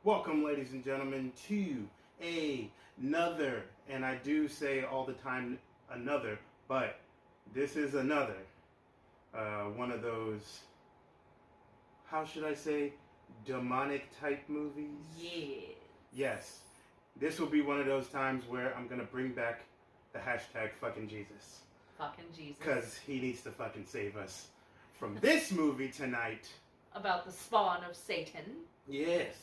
Welcome, ladies and gentlemen, to another, and I do say all the time another, but this is another, one of those, how should I say, demonic type movies? Yeah. Yes. This will be one of those times where I'm going to bring back the hashtag fucking Jesus. Fucking Jesus. Because he needs to fucking save us from this movie tonight. About the spawn of Satan. Yes.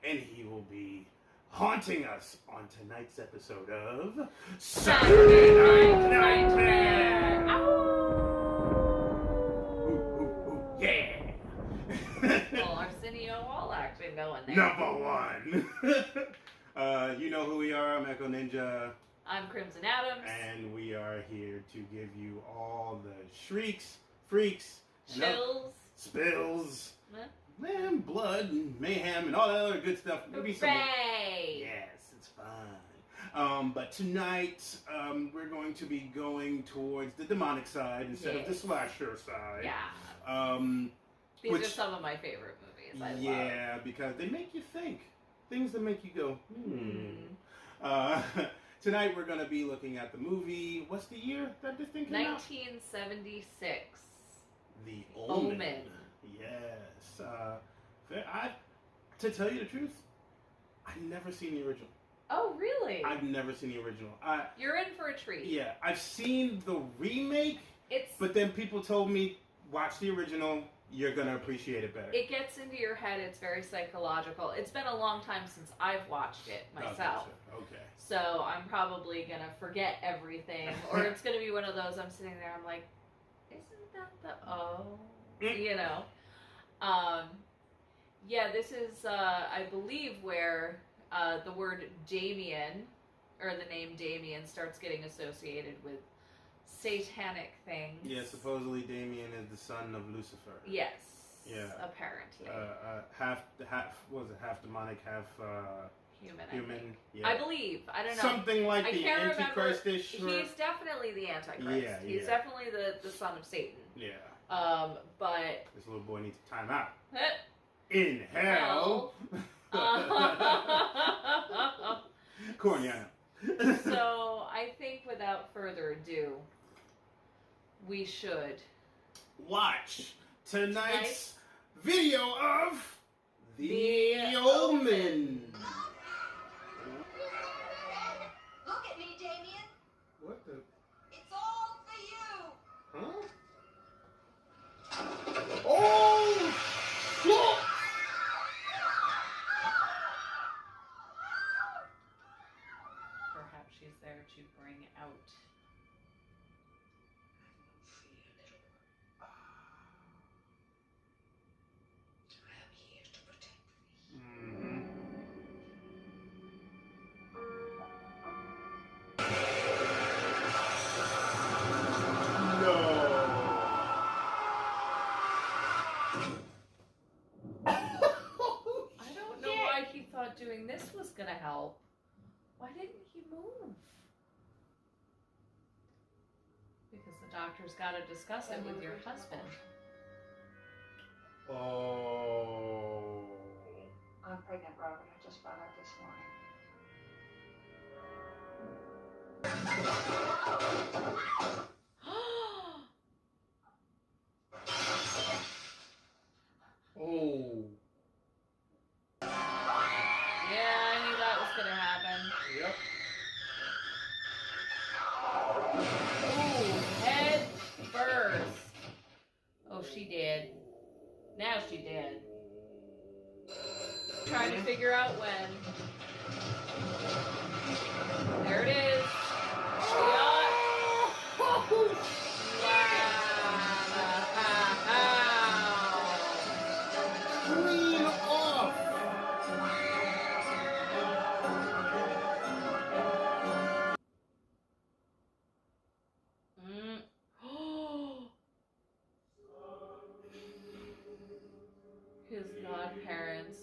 And he will be haunting us on tonight's episode of Saturday Night Nightmare. Ooh, yeah. Well, Arsenio all action going there. Number one. You know who we are. I'm Echo Ninja. I'm Crimson Adams. And we are here to give you all the shrieks, freaks, chills, spills, huh? and blood and mayhem and all that other good stuff. Maybe Hooray! Yes, it's fun. But tonight we're going to be going towards the demonic side instead of the slasher side. Yeah. These are some of my favorite movies. I love. Because they make you think. Things that make you go, Tonight we're going to be looking at the movie. What's the year that this thing came out? 1976. The Omen. Yes. To tell you the truth, I've never seen the original. Oh, really? I've never seen the original. You're in for a treat. Yeah, I've seen the remake, but then people told me, watch the original, you're going to appreciate it better. It gets into your head. It's very psychological. It's been a long time since I've watched it myself. Okay. So I'm probably going to forget everything. Or it's going to be one of those, I'm sitting there, I'm like, isn't that the you know? Yeah, this is, I believe, where the word Damien, or the name Damien, starts getting associated with satanic things. Yeah, supposedly Damien is the son of Lucifer. Yes. Yeah. Apparently. Half demonic, half human. Yeah. I believe. I don't know. Something like the Antichrist-ish. He's definitely the Antichrist. Yeah, He's definitely the son of Satan. Yeah. But this little boy needs a timeout. In hell. Corny, I know. So I think without further ado, we should watch tonight's video of The Omen. Look at me, Damien. What the? It's all for you. Huh? Oh! Look! Perhaps she's there to bring out. Doing this was gonna help. Why didn't he move? Because the doctor's got to discuss it with your husband. Oh. I'm pregnant, Robert. I just found out this morning. Oh. Yep. Oh, head first. Oh, she did. Now she did. Trying to figure out when. There it is. Clean off. His godparents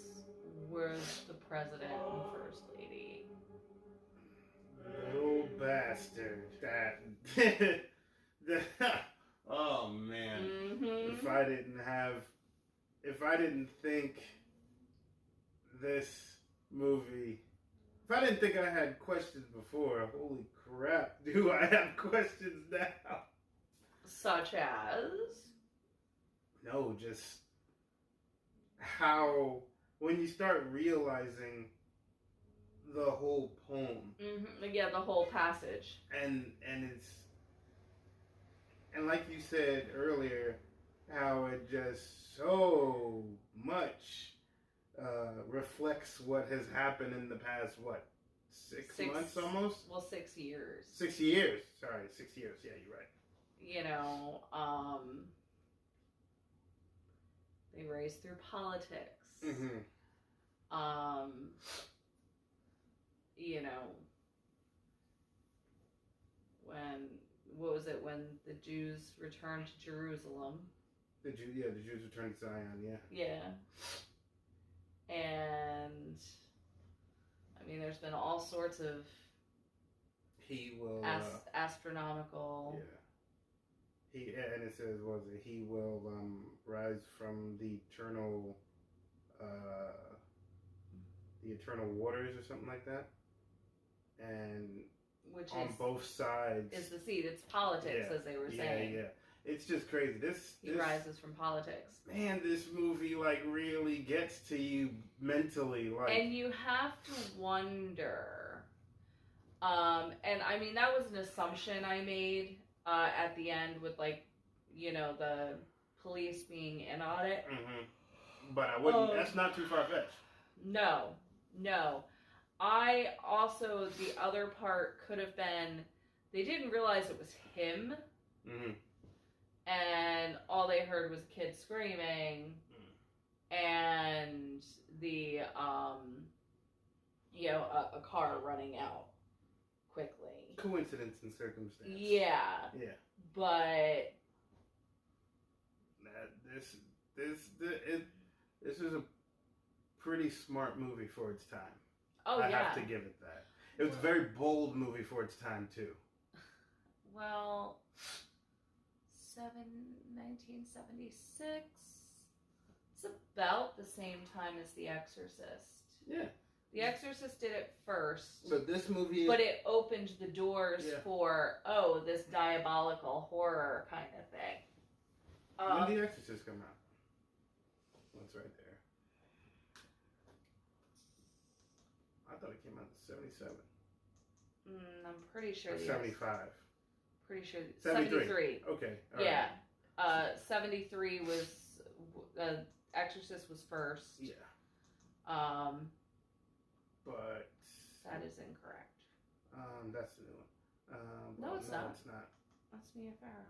were the president and first lady. Little bastard. Oh man. Mm-hmm. If I didn't think this movie. If I didn't think I had questions before, holy crap, do I have questions now? Such as? No, just how, when you start realizing the whole poem. Mm-hmm. Yeah, the whole passage. And like you said earlier, how it just so much reflects what has happened in the past, what, six months almost? Well, 6 years. 6 years. Sorry, 6 years. Yeah, you're right. You know, they raised through politics. Mm-hmm. You know, when the Jews returned to Jerusalem. The Jews returned to Zion, yeah. Yeah. And, I mean, there's been all sorts of He will... astronomical... Yeah. And it says, what was it? He will rise from the eternal waters or something like that. And which on both sides is the seed. It's politics, as they were saying. Yeah. It's just crazy. He rises from politics. Man, this movie like really gets to you mentally, like. And you have to wonder. And I mean that was an assumption I made at the end with like, you know, the police being in on it. Mm-hmm. But I wouldn't. That's not too far fetched. No. I also, the other part could have been, they didn't realize it was him. Mm-hmm. And all they heard was kids screaming. And the, you know, a car running out quickly. Coincidence and circumstance. Yeah. But this is a pretty smart movie for its time. Oh, I have to give it that. It was a very bold movie for its time too. Well, 1976. It's about the same time as The Exorcist. Yeah. The Exorcist did it first. But this movie... But it opened the doors for, this diabolical horror kind of thing. When did The Exorcist come out? What's right there? I thought it came out in 77. I'm pretty sure. 75. Pretty sure. 73. Okay. Yeah. Right. 73 was... Exorcist was first. Yeah. But... That is incorrect. That's the new one. No, it's not. It's not. That's Mia Farrow.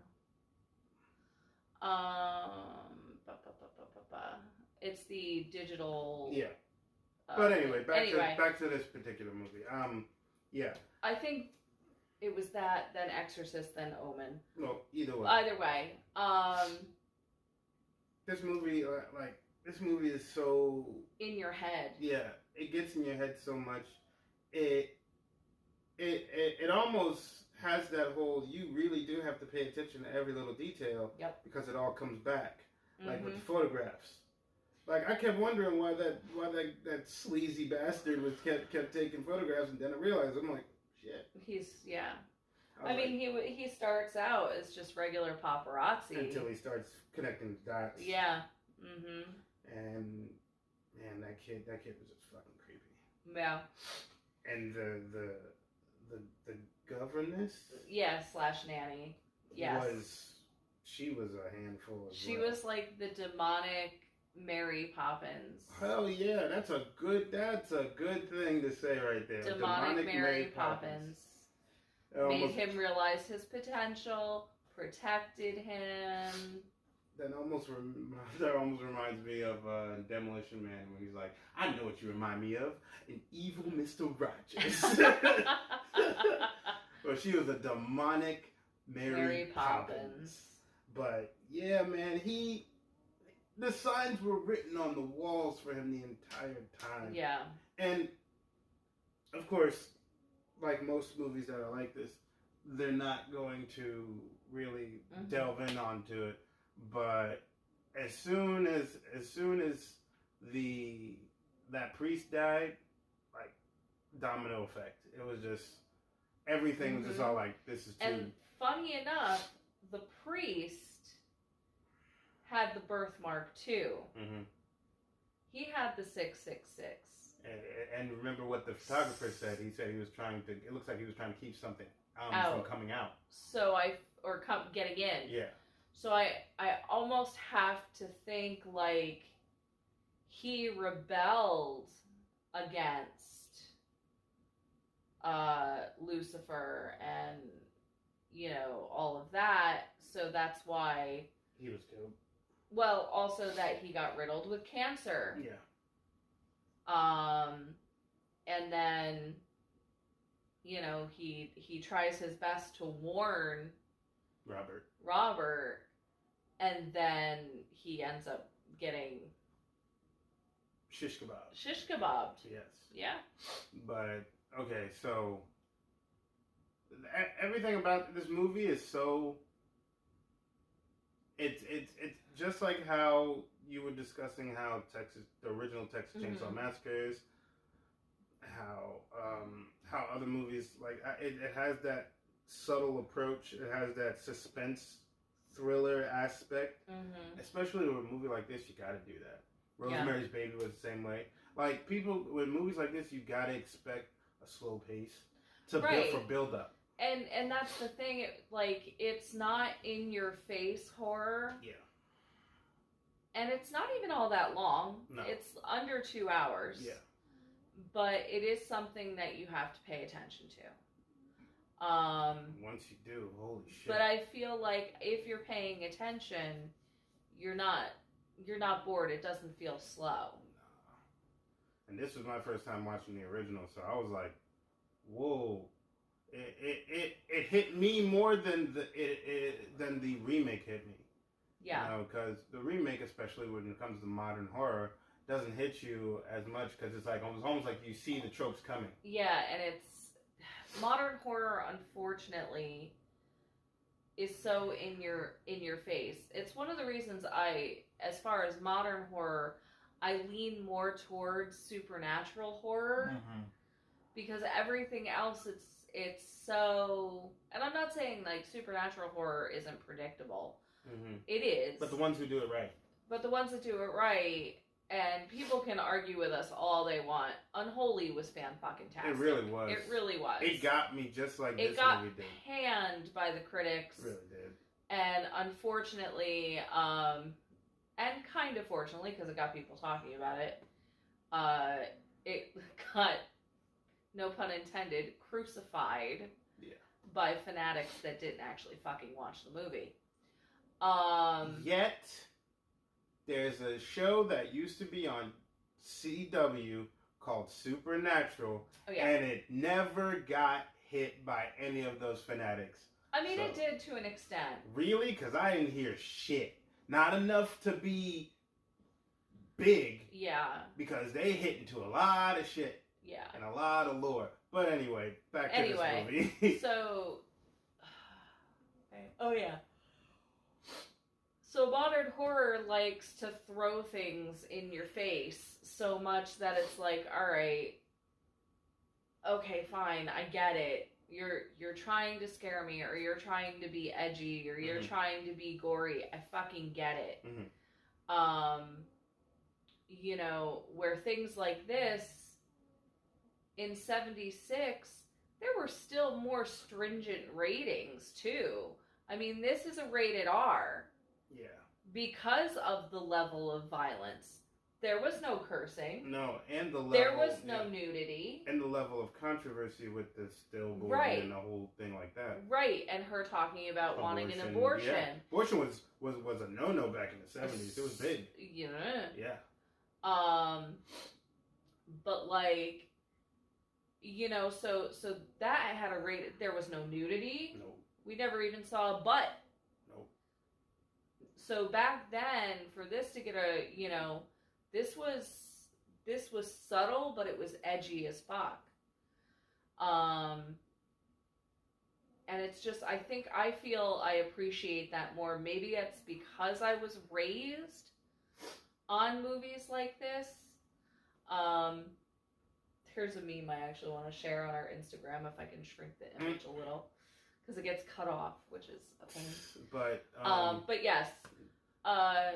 It's the digital... Yeah. But anyway, back to this particular movie. Yeah. I think it was that, then Exorcist, then Omen. Well, either way. Either way. This movie, this movie is so... in your head. Yeah. It gets in your head so much. It almost has that whole, you really do have to pay attention to every little detail. Yep. Because it all comes back. Like with the photographs. Like, I kept wondering why that sleazy bastard kept taking photographs, and then I realized, I'm like, shit. I mean, he starts out as just regular paparazzi. Until he starts connecting the dots. Yeah. Mm-hmm. And, man, that kid was just fucking creepy. Yeah. And the governess? Yeah, / nanny. Yes. She was a handful as She was like the demonic Mary Poppins. Hell yeah, that's a good thing to say right there. Demonic Mary Poppins. Made him realize his potential, protected him. That almost reminds me of Demolition Man when he's like, I know what you remind me of, an evil Mr. Rogers. Well, she was a demonic Mary Poppins. But yeah, man, the signs were written on the walls for him the entire time. Yeah. And of course, like most movies that are like this, they're not going to really delve in onto it. But as soon as the that priest died, like domino effect. It was just everything was just all like, this is too. And funny enough, the priest had the birthmark too. Mm-hmm. He had the 666. And remember what the photographer said. He said he was trying to. It looks like he was trying to keep something from coming out. So getting in. Yeah. So I almost have to think like he rebelled against Lucifer and all of that. So that's why he was killed. Well, also that he got riddled with cancer. Yeah. And then, he tries his best to warn Robert, and then he ends up getting shish kebabbed. Yes. Yeah. But okay, so everything about this movie is so. It's just like how you were discussing how the original Texas Chainsaw Massacre is, how other movies it has that subtle approach. It has that suspense thriller aspect. Mm-hmm. Especially with a movie like this, you got to do that. Rosemary's Baby was the same way. Like people with movies like this, you got to expect a slow pace to build up. And that's the thing. It's not in your face horror. Yeah. And it's not even all that long. No. It's under 2 hours. Yeah. But it is something that you have to pay attention to. Once you do, holy shit. But I feel like if you're paying attention, you're not bored. It doesn't feel slow. No. And this was my first time watching the original, so I was like, whoa. It hit me more than the remake hit me. Yeah. Because the remake, especially when it comes to modern horror, doesn't hit you as much because it's almost like you see the tropes coming. Yeah, and it's modern horror, unfortunately, is so in your face. It's one of the reasons as far as modern horror, I lean more towards supernatural horror because everything else it's so, and I'm not saying supernatural horror isn't predictable. Mm-hmm. It is. But the ones who do it right. But the ones that do it right, and people can argue with us all they want. Unholy was fan-fucking-tastic. It really was. It really was. It got me just like this movie did. It got panned by the critics. It really did. And unfortunately, and kind of fortunately, because it got people talking about it, it got, no pun intended, crucified by fanatics that didn't actually fucking watch the movie. Yet, there's a show that used to be on CW called Supernatural, and it never got hit by any of those fanatics. I mean, it did to an extent. Really? Because I didn't hear shit. Not enough to be big. Yeah. Because they hit into a lot of shit. Yeah. And a lot of lore. But anyway, back to this movie. So... Okay. Oh, yeah. So modern horror likes to throw things in your face so much that it's like, alright, okay, fine, I get it. You're trying to scare me, or you're trying to be edgy, or you're trying to be gory. I fucking get it. Where things like this, in 76, there were still more stringent ratings, too. I mean, this is a rated R. Yeah. Because of the level of violence. There was no cursing. No, and the level... There was no nudity. And the level of controversy with the stillborn and the whole thing like that. Right, and her talking about wanting an abortion. Yeah. Abortion was a no-no back in the 70s. It was big. Yeah. But so that had a rated... There was no nudity. No. We never even saw a butt. Nope. So back then, for this to get a, this was subtle, but it was edgy as fuck. And it's just, I feel I appreciate that more. Maybe that's because I was raised on movies like this. Here's a meme I actually want to share on our Instagram if I can shrink the image a little, because it gets cut off, which is a pain. But yes, I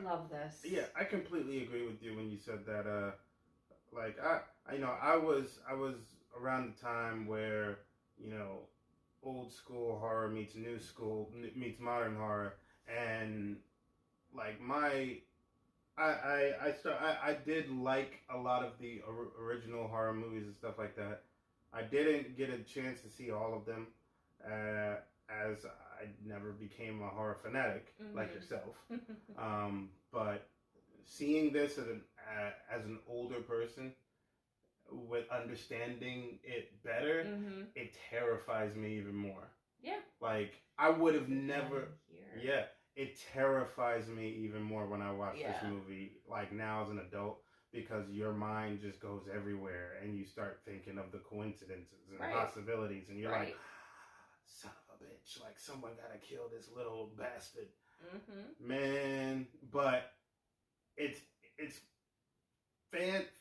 love this. Yeah, I completely agree with you when you said that. Like I was around the time where, you know, old school horror meets new school meets modern horror, and like I did like a lot of the original horror movies and stuff like that. I didn't get a chance to see all of them, as I never became a horror fanatic like yourself. But seeing this as an older person with understanding it better, it terrifies me even more. Yeah. Like, I would have never... Yeah. It terrifies me even more when I watch this movie, like now as an adult, because your mind just goes everywhere and you start thinking of the coincidences and possibilities, and you're like, son of a bitch, like someone gotta kill this little bastard. Man, but it's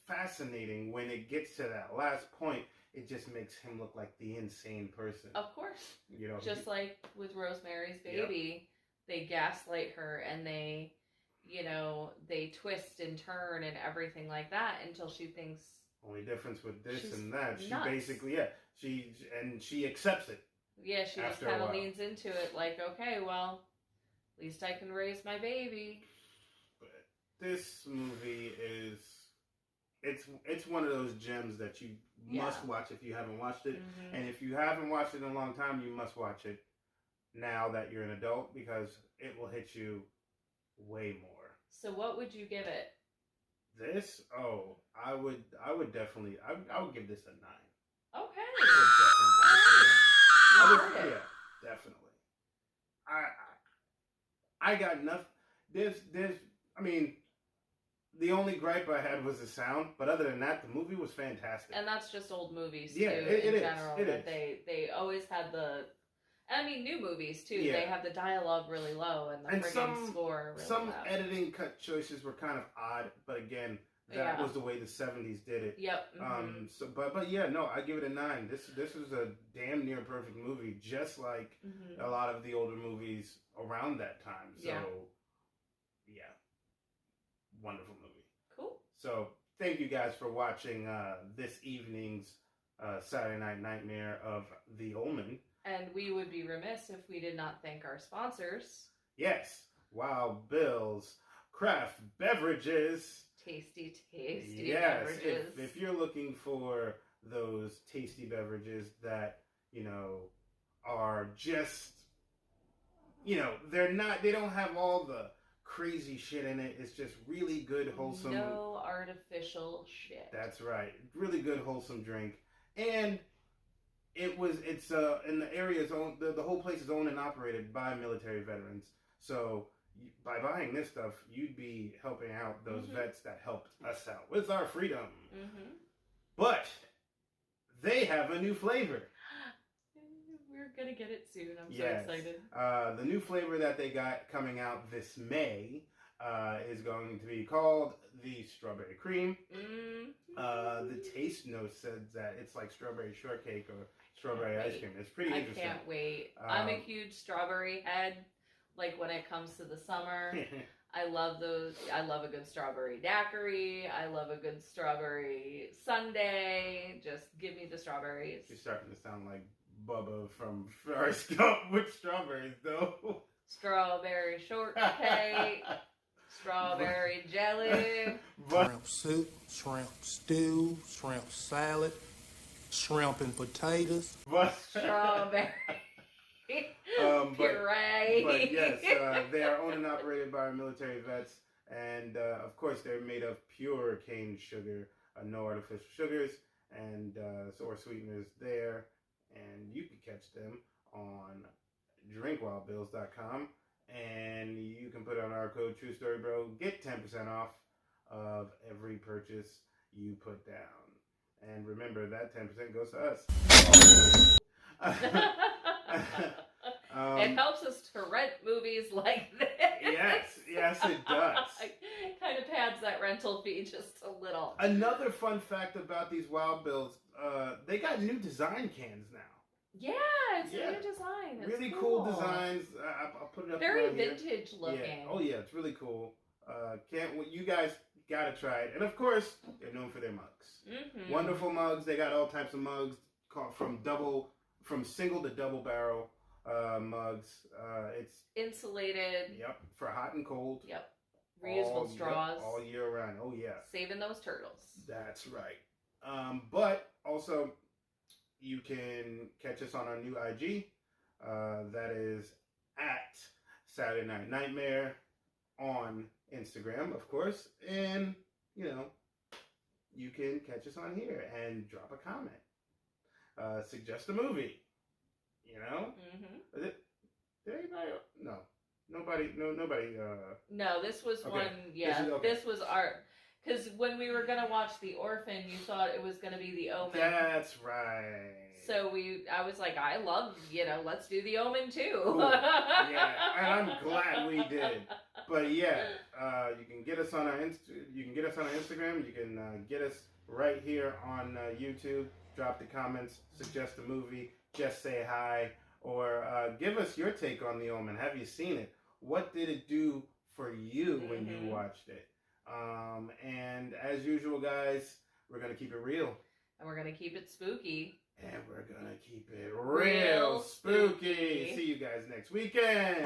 fascinating when it gets to that last point. It just makes him look like the insane person. Of course. You know, just like with Rosemary's Baby, they gaslight her and they, you know, they twist and turn and everything like that until she thinks. Only difference with this and that, she nuts. basically, she accepts it. Yeah, she just kind of leans into it like, okay, well, at least I can raise my baby. But this movie is, it's one of those gems that you must watch if you haven't watched it. And if you haven't watched it in a long time, you must watch it now that you're an adult, because it will hit you way more. So what would you give it? This? Oh, I would definitely, I would give this a 9. Okay. I would definitely yeah, definitely. I got nothing. There's, I mean, the only gripe I had was the sound, but other than that, the movie was fantastic. And that's just old movies too, in general. They always had the, I mean, new movies too. Yeah. They have the dialogue really low and the friggin' score really some loud. Editing cut choices were kind of odd, but again, that was the way the 70s did it. Yep. So, but yeah, no, I give it a 9. This was a damn near perfect movie, just like a lot of the older movies around that time. So, yeah, wonderful movie. Cool. So, thank you guys for watching this evening's Saturday Night Nightmare of The Omen. And we would be remiss if we did not thank our sponsors. Yes, Wild Bill's Craft Beverages. Tasty beverages. If you're looking for those tasty beverages that, you know, are just, you know, they don't have all the crazy shit in it. It's just really good, wholesome. No artificial shit. That's right. Really good, wholesome drink. And it's in the area is owned, the whole place is owned and operated by military veterans. So by buying this stuff, you'd be helping out those vets that helped us out with our freedom. But they have a new flavor. We're gonna get it soon. I'm so excited. The new flavor that they got coming out this May is going to be called the Strawberry Cream. The taste note says that it's like strawberry shortcake or strawberry ice cream. It's pretty interesting. I can't wait. I'm a huge strawberry head. Like when it comes to the summer, I love those. I love a good strawberry daiquiri. I love a good strawberry sundae. Just give me the strawberries. You're starting to sound like Bubba from Forrest Gump with strawberries, though. Strawberry shortcake, strawberry jelly, shrimp soup, shrimp stew, shrimp salad, shrimp and potatoes, strawberry. Puree. But yes, they are owned and operated by our military vets, and of course they're made of pure cane sugar, no artificial sugars, and or sweeteners there. And you can catch them on drinkwildbills.com, and you can put on our code TrueStoryBro, get 10% off of every purchase you put down. And remember, that 10% goes to us. It helps us to rent movies like this. Yes, it does. Kind of pads that rental fee just a little. Another fun fact about these Wild Bills, they got new design cans now. Yeah, it's a new design. It's really cool designs. I'll put it up. Very right vintage here. looking. Yeah. Oh yeah, it's really cool. You guys gotta try it. And of course, they're known for their mugs. Mm-hmm. Wonderful mugs. They got all types of mugs from single to double barrel mugs. It's insulated. Yep, for hot and cold. Yep. Reusable straws. All year round. Oh yeah. Saving those turtles. That's right. But also, you can catch us on our new IG. That is at Saturday Night Nightmare on Instagram, of course. And, you can catch us on here and drop a comment. Suggest a movie. Mm-hmm. Did anybody? No. Nobody. No, this was okay. one. Yeah, this was our. Because when we were gonna watch The Orphan, you thought it was gonna be The Omen. That's right. So I was like, I love, let's do The Omen too. Ooh, yeah, and I'm glad we did. But yeah, you can get us on our Instagram. You can get us right here on YouTube. Drop the comments, suggest a movie, just say hi, or give us your take on The Omen. Have you seen it? What did it do for you when you watched it? And as usual, guys, we're going to keep it real. And we're going to keep it spooky. And we're going to keep it real spooky. See you guys next weekend.